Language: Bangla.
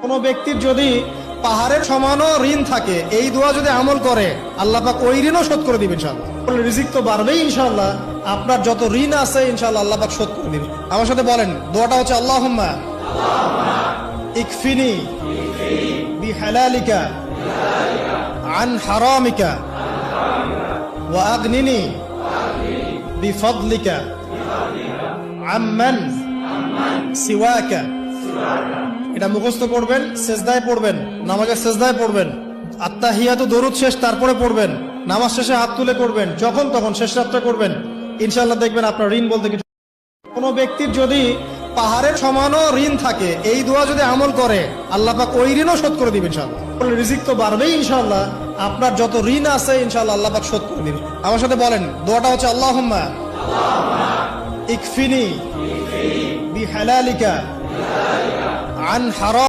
কোনো ব্যক্তির যদি পাহাড়ের সমানও ঋণ থাকে, এই দোয়া যদি আমল করে আল্লাহ পাক ওই ঋণও শোধ করে দিবেন ইনশাআল্লাহ। রিজিক তো বাড়বেই ইনশাআল্লাহ, আপনার যত ঋণ আছে ইনশাআল্লাহ আল্লাহ পাক শোধ করে দিবেন। আমার সাথে বলেন, দোয়াটা হচ্ছে আল্লাহুম্মা ইকফিনি বিহালালিকা আন হারামিকা ওয়া আগনিনি বিফদলিকা আম্মান সিওয়াকা। এটা মুখস্থ করবেন, সেজদায় পড়বেন, নামাজের সেজদায় পড়বেন, আত্তাহিয়াতু দরুদ শেষ তারপরে পড়বেন, নামাজ শেষে হাত তুলে করবেন, যখন তখন শেষ রাত্রে করবেন, ইনশাআল্লাহ দেখবেন আপনার ঋণ বলতে কিছু। কোনো ব্যক্তির যদি পাহাড়ের সমানও ঋণ থাকে, এই দোয়া যদি আমল করে আল্লাহ পাক ওই ঋণও শোধ করে দিবেন ইনশাআল্লাহ। রিজিক তো বাড়বেই ইনশাআল্লাহ, আপনার যত ঋণ আছে ইনশাআল্লাহ আল্লাহ পাক শোধ করে দিবেন। আমার সাথে বলেন, দোয়াটা হচ্ছে আল্লাহুম্মা ইকফিনি বিহালালিকা আন হারাম